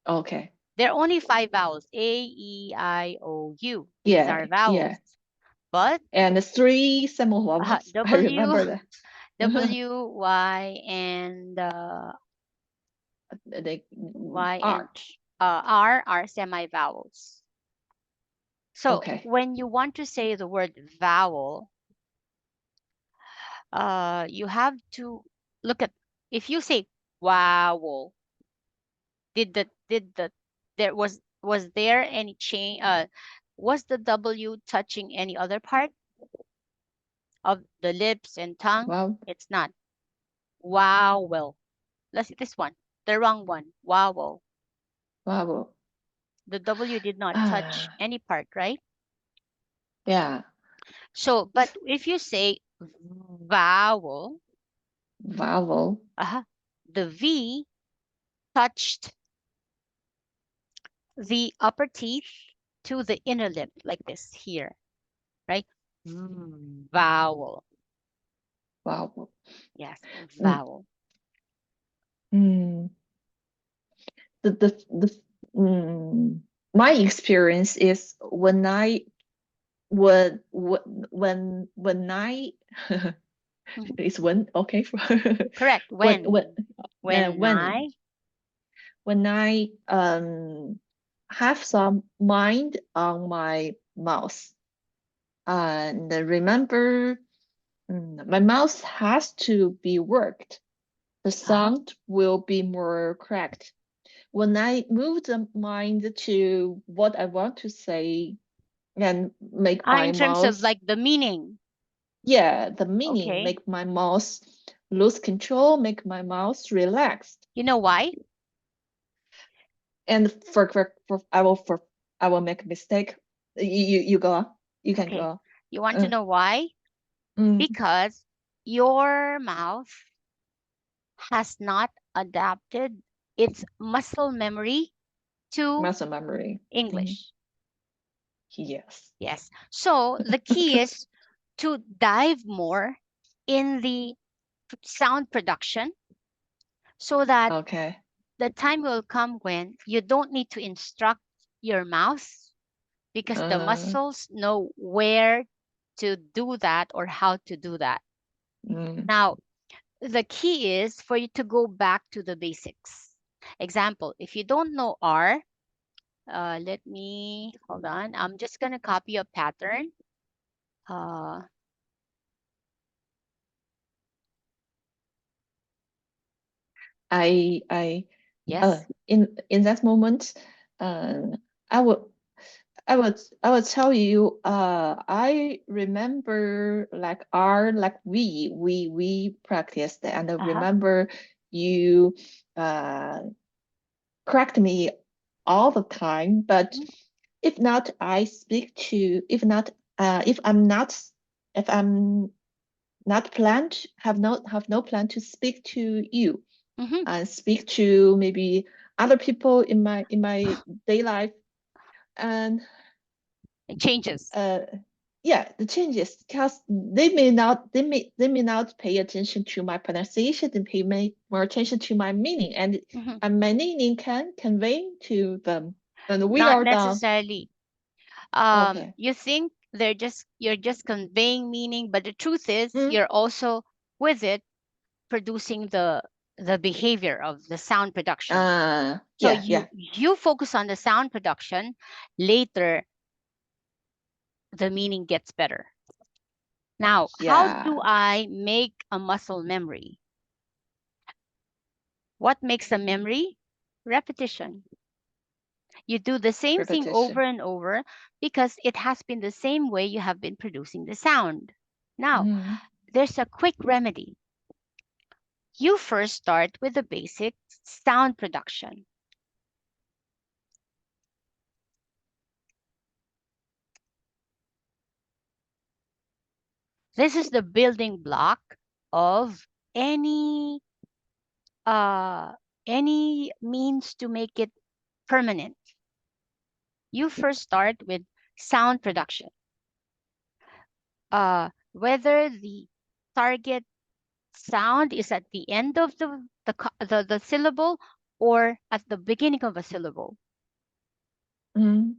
Okay. There are only five vowels: A, E, I, O, U. These Yeah, are vowels. yeah. But And three semivowels. I W, remember that. W, Y, and the Y and art. R are semi-vowels. So Okay. when you want to say the word vowel, you have to look at, if you say vowel, did the was there any change? Was the W touching any other part of the lips and tongue? Wow. It's not. Vowel. Let's see this one. The wrong one. Vowel. Wow. The W did not touch Ah, any part, right? yeah. So, but if you say vowel, Vowel. the V touched the upper teeth to the inner lip, like this here, right? Vowel. Vowel. Yes, Mm, vowel. mm. The my experience is when I when I Mhm. it's when okay Correct. when when uh, When when I when I have some mind on my mouth and remember my mouth has to be worked. The sound will be more correct. When I move the mind to what I want to say and make my in terms of mouth, like the meaning. yeah, the meaning, Okay. make my mouth lose control, make my mouth relaxed. You know why? And I will make a mistake. You go on. You can go Okay. on. You want to Uh, know why? mm, Because your mouth has not adapted its muscle memory to muscle memory. Mhm. English. Yes. Yes. So the key is to dive more in the sound production so that Okay. the time will come when you don't need to instruct your mouth because the Uh, muscles know where to do that or how to do that. mm, Now, the key is for you to go back to the basics. Example, if you don't know R, let me hold on. I'm just going to copy a pattern. Uh, I yes. in that moment, I would I would tell you, I remember like R, like we practiced, and I Uh-huh. remember you uh correct me all the time. But Mhm. if not, I speak to, if I'm not, if I'm not planned, have no plan to speak to you, Mhm. and speak to maybe other people in my day life, and It changes. uh yeah, the changes, because they may not pay attention to my pronunciation, they pay more attention to my meaning, Mhm. and my meaning can convey to them, and we Not are done. necessarily. Okay. You think you're just conveying meaning, but the truth is Mm, you're also with it producing the behavior of the sound production. So yeah, yeah, you focus on the sound production, later the meaning gets better. Now, how do yeah. I make a muscle memory? What makes a memory? Repetition. You do the same thing over Repetition. and over because it has been the same way you have been producing the sound. Now, Mm, there's a quick remedy. You first start with the basic sound production. This is the building block of any uh, any means to make it permanent. You first start with sound production. Whether the target sound is at the end of the syllable or at the beginning of a syllable. mm,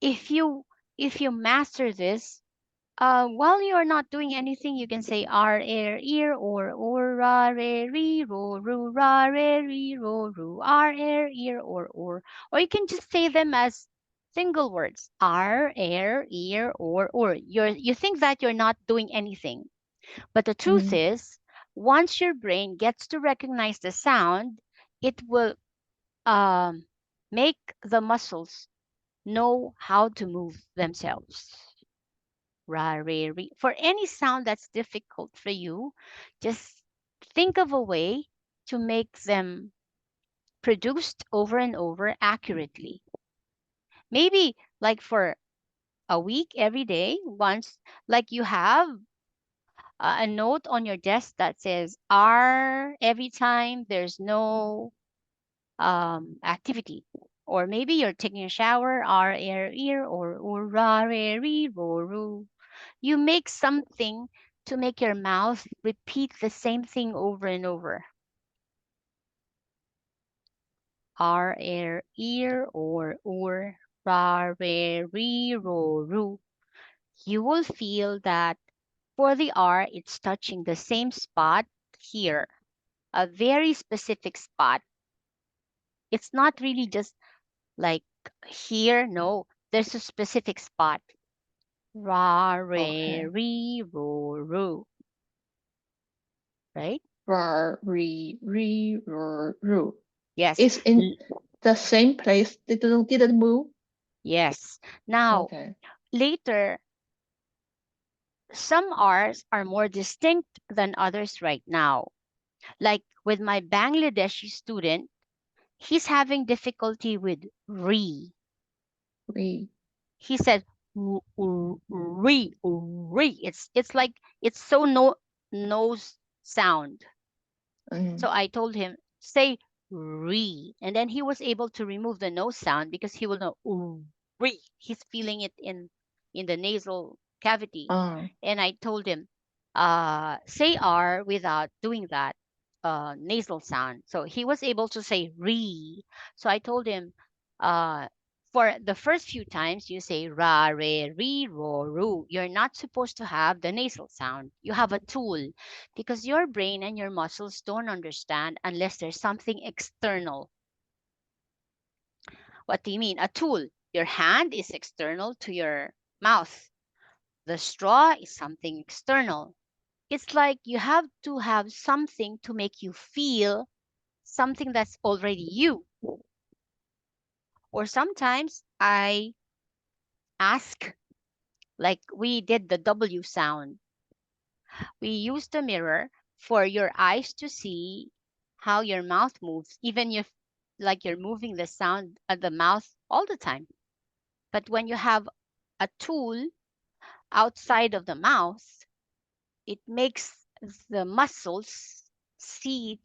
If you master this, While you are not doing anything, you can say R, air, ear, or, ra, re, re, ro, ru, ra, re, re, ro, ru, R, air, ear, or. Or you can just say them as single words, R, air, ear, or. You think that you're not doing anything. But the truth Mm. is, once your brain gets to recognize the sound, it will um, make the muscles know how to move themselves. Ra, re, re. For any sound that's difficult for you, just think of a way to make them produced over and over accurately. Maybe like for a week, every day, once, like you have a note on your desk that says R every time there's no activity. Or maybe you're taking a shower, R, air, ear, or ra, re, re, ro, ru. You make something to make your mouth repeat the same thing over and over. R, air, ear, or, ra, re, re, ro, ru. You will feel that for the R, it's touching the same spot here, a very specific spot. It's not really just like here. No, there's a specific spot. Ra, re, Okay. re, ro, ru. Right? Ra, re, ru. Yes. It's in the same place. They didn't move. Yes. Now, Okay. later, some R's are more distinct than others right now. Like with my Bangladeshi student, he's having difficulty with re. Re. He said re, re. It's like it's so no nose sound. Mm. So I told him, say re. And then he was able to remove the nose sound because he will know re. He's feeling it in the nasal cavity. And I told him, say R without doing that nasal sound. So he was able to say re. So I told him, uh, for the first few times you say ra, re, re, ro, ru. You're not supposed to have the nasal sound. You have a tool because your brain and your muscles don't understand unless there's something external. What do you mean? A tool. Your hand is external to your mouth. The straw is something external. It's like you have to have something to make you feel something that's already you. Or sometimes I ask, like we did the W sound. We used the mirror for your eyes to see how your mouth moves, even if like you're moving the sound at the mouth all the time. But when you have a tool outside of the mouth, it makes the muscles see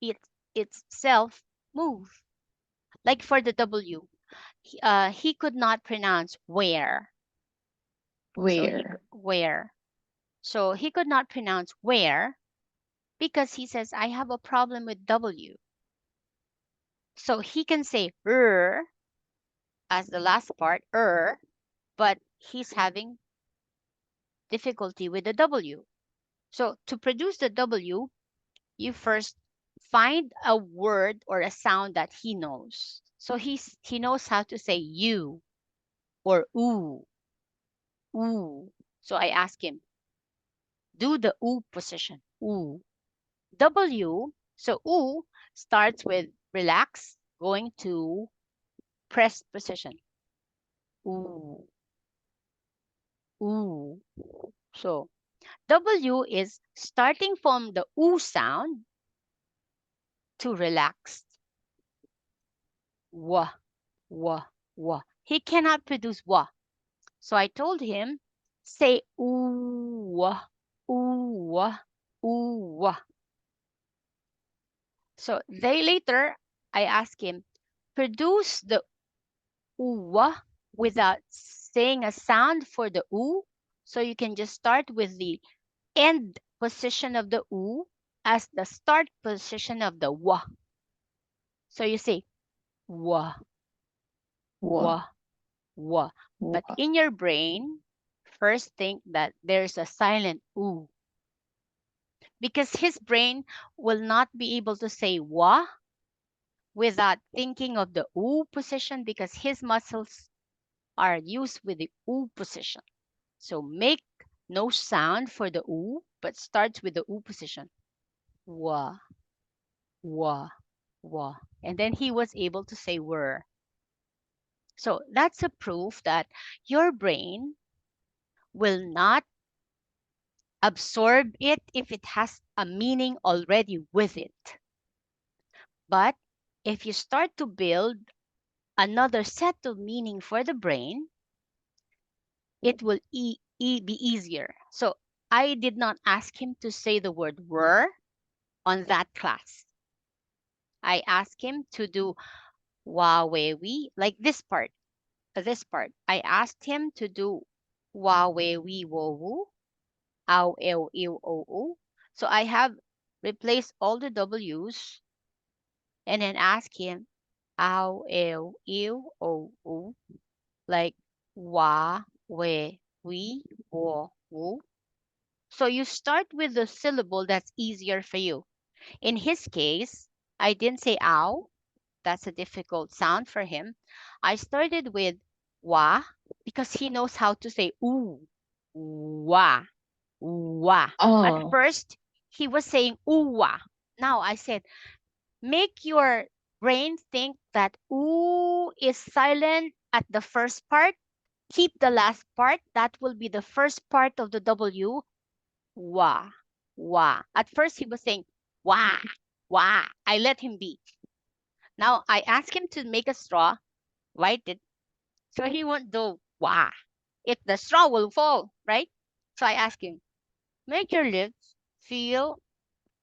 it itself move. Like for the W, he could not pronounce where. Where? Where. So he could not pronounce where because he says, I have a problem with W. So he can say as the last part, but he's having difficulty with the W. So to produce the W, you first find a word or a sound that he knows. So he knows how to say you or ooh, ooh. So I ask him, do the ooh position. Ooh. W. So ooh starts with relax, going to press position. Ooh, ooh. So W is starting from the oo sound to relax. Wah, wah, wah. He cannot produce wah. So I told him, say ooh, wah, ooh, wah, ooh, wah. So they later, I asked him, produce the ooh, wah without saying a sound for the ooh. So you can just start with the end position of the oo as the start position of the wah. So you say wah, Wa. wah, wah. But Wa. in your brain, first think that there's a silent ooh, because his brain will not be able to say wa without thinking of the ooh position, because his muscles are used with the ooh position. So make no sound for the ooh, but starts with the ooh position. Wa, wa, wa. And then he was able to say were. So that's a proof that your brain will not absorb it if it has a meaning already with it. But if you start to build another set of meaning for the brain, it will be easier. So I did not ask him to say the word were on that class. I asked him to do wa we we, like this part. This part. I asked him to do wa we we wo woo, ow ew ew o oo. So I have replaced all the W's and then ask him ow ew ew o oo, like wa we we wo woo. So you start with the syllable that's easier for you. In his case, I didn't say ow. That's a difficult sound for him. I started with wa because he knows how to say ooh, wa, wa. At Oh, first, he was saying ooh-wa. Now I said, make your brain think that ooh is silent at the first part. Keep the last part. That will be the first part of the W. Wa, wa. At first, he was saying wa, wa. I let him be. Now I asked him to make a straw, write it, so he won't do wah. The straw will fall, right? So I asked him, make your lips feel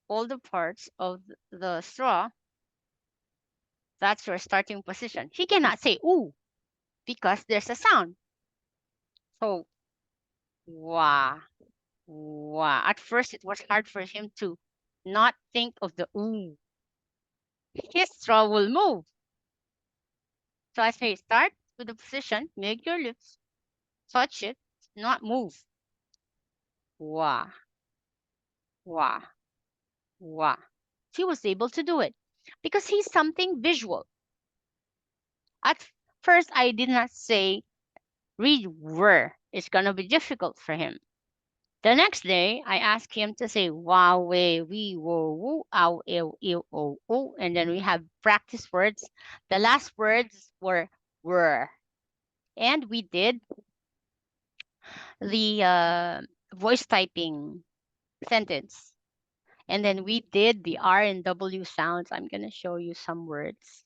all the parts of the straw. That's your starting position. He cannot say ooh because there's a sound. So wah, wah. At first it was hard for him to not think of the ooh. His straw will move. So I say start with the position, make your lips touch it, not move. Wah, wah, wah. He was able to do it because he's something visual. At first, I did not say read were. It's gonna be difficult for him. The next day, I asked him to say wow, we, wo, woo, ow, ew, ew, o, oo, and then we have practice words. The last words were, and we did the voice typing sentence. And then we did the R and W sounds. I'm going to show you some words.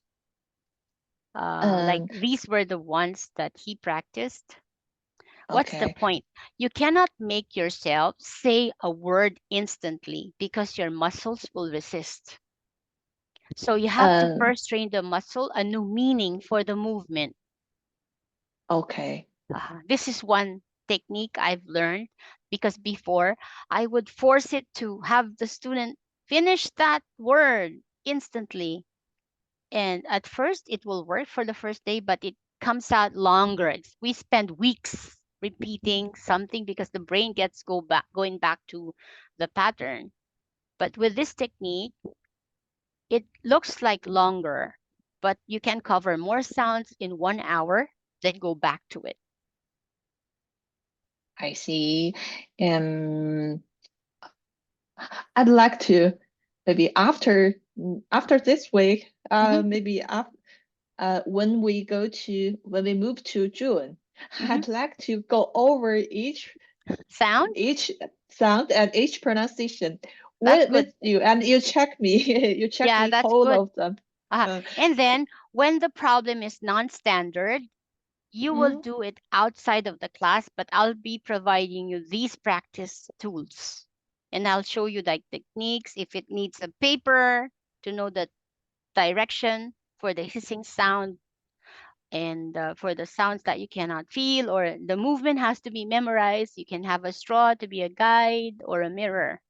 Like um, these were the ones that he practiced. What's the okay. point? You cannot make yourself say a word instantly because your muscles will resist. So you have to Um, first train the muscle a new meaning for the movement. okay. This is one technique I've learned because before I would force it to have the student finish that word instantly. And at first, it will work for the first day, but it comes out longer. We spend weeks repeating something because the brain gets going back to the pattern. But with this technique, it looks like longer, but you can cover more sounds in 1 hour, then go back to it. I see. Um, I'd like to maybe after this week, Hmm. maybe when we move to June, Hmm. I'd like to go over Sound? each sound and each pronunciation That's good. with you, and you check me, you check Yeah, me that's whole good. of them. Uh, Uh, and then when the problem is non-standard, you will mm, do it outside of the class, but I'll be providing you these practice tools. And I'll show you the techniques if it needs a paper to know the direction for the hissing sound and for the sounds that you cannot feel, or the movement has to be memorized. You can have a straw to be a guide or a mirror.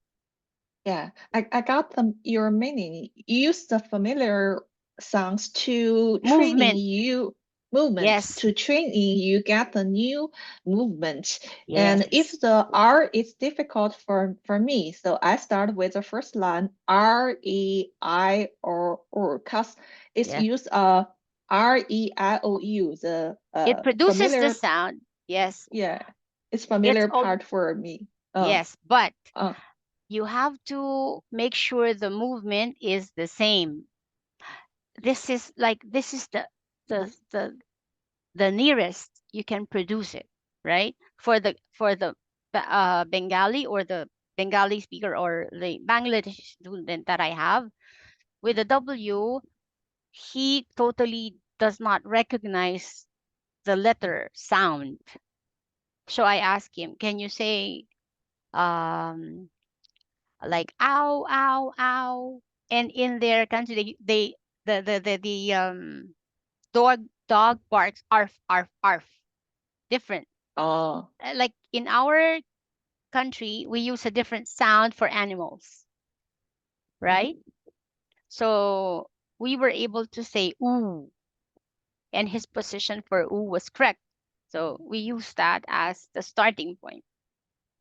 yeah, I got your meaning. Use the familiar sounds to training Movement. you. movement Yes. to training, you get the new movement. And if Yes. the R is difficult for me, so I start with the first line R, E, I, or cause it's Yeah. used R, E, I, O, U, the It produces the familiar, sound. Yes. yeah, it's It's familiar all, part for me. yes, but Uh, you have to make sure the movement is the same. This is the the nearest you can produce it, right? For the Bengali or the Bengali speaker or the Bangladeshi student that I have with the W, he totally does not recognize the letter sound. So I asked him, "Can you say um like ow ow ow?" And in their country, they the dog barks arf arf arf, different. oh, Like in our country, we use a different sound for animals, right? So we were able to say ooh, and his position for ooh was correct. So we use that as the starting point.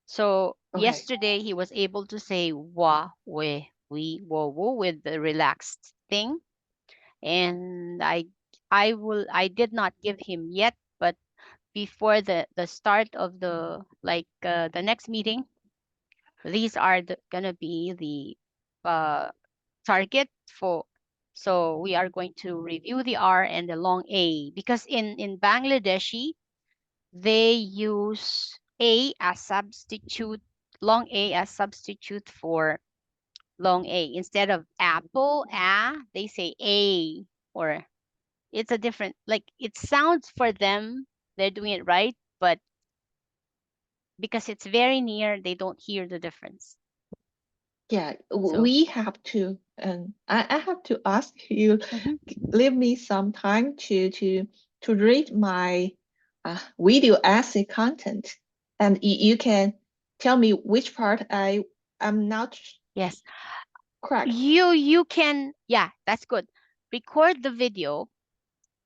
So okay. yesterday he was able to say wa, we, wo, wo with the relaxed thing. And I did not give him yet, but before the start of the next meeting, these are gonna be the target for. So we are going to review the R and the long A, because in Bangladeshi they use A as substitute, long A as substitute for long A. Instead of apple, they say A, or it's a different, like it sounds for them, they're doing it right, but because it's very near, they don't hear the difference. Yeah, So we have to, I have to ask you, mhm. leave me some time to read my video essay content, and you can tell me which part I am not Yes, correct. you can, yeah, that's good. Record the video,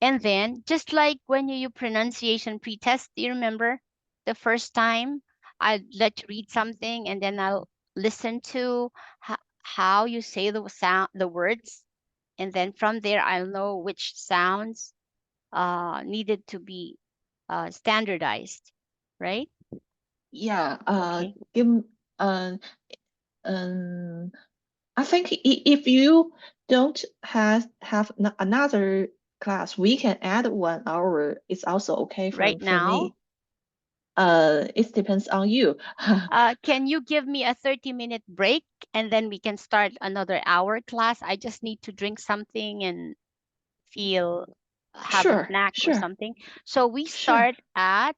and then just like when you pronunciation pretest, do you remember the first time I let you read something and then I'll listen to how you say the sound, the words, and then from there I'll know which sounds needed to be standardized, right? Yeah, Okay, give uh, um, I think if you don't have another class, we can add 1 hour. It's also okay right for now, me. It depends on you. can you give me a 30-minute break and then we can start another hour class? I just need to drink something and feel, have a Sure, snack or sure, something. So we sure. start at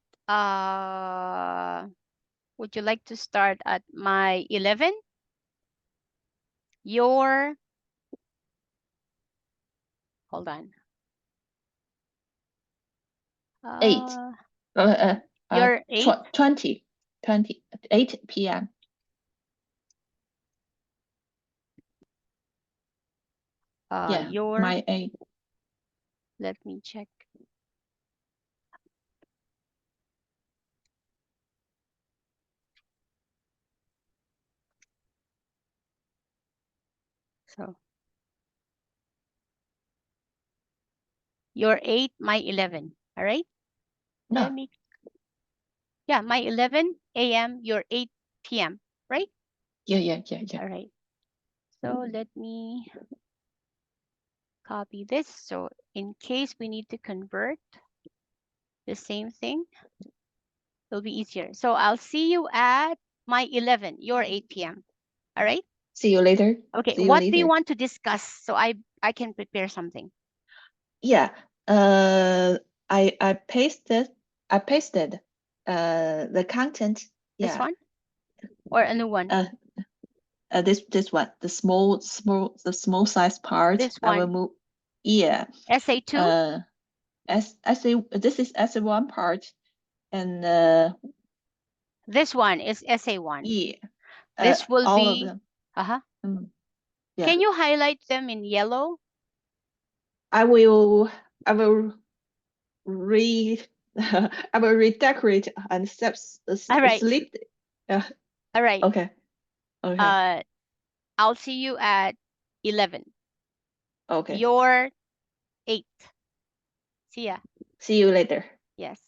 would you like to start at my 11? Your, hold on. 8. Uh Uh, your 8, 20, 8 p.m. Yeah, your, my 8. let me check. So your 8, my 11. All right? Let No, me, yeah, my 11 a.m., your 8 p.m., right? yeah. All right. So let me copy this. So in case we need to convert the same thing, it'll be easier. So I'll see you at my 11, your 8 p.m. All right? See you later. Okay, See you what do you later. want to discuss so I can prepare something? Yeah. Uh, I pasted the content. This Yeah. one or a new one? Uh, this one, the small size part. This I will one. move. Yeah. Essay 2? This is essay one part, and This one is essay 1. yeah, This will all of be, them. uh-huh. Mm, yeah. Can you highlight them in yellow? I will I will redecorate and All right. sleep. Yeah. All right. Okay. Okay. I'll see you at 11. Okay. You're 8. See ya. See you later. Yes.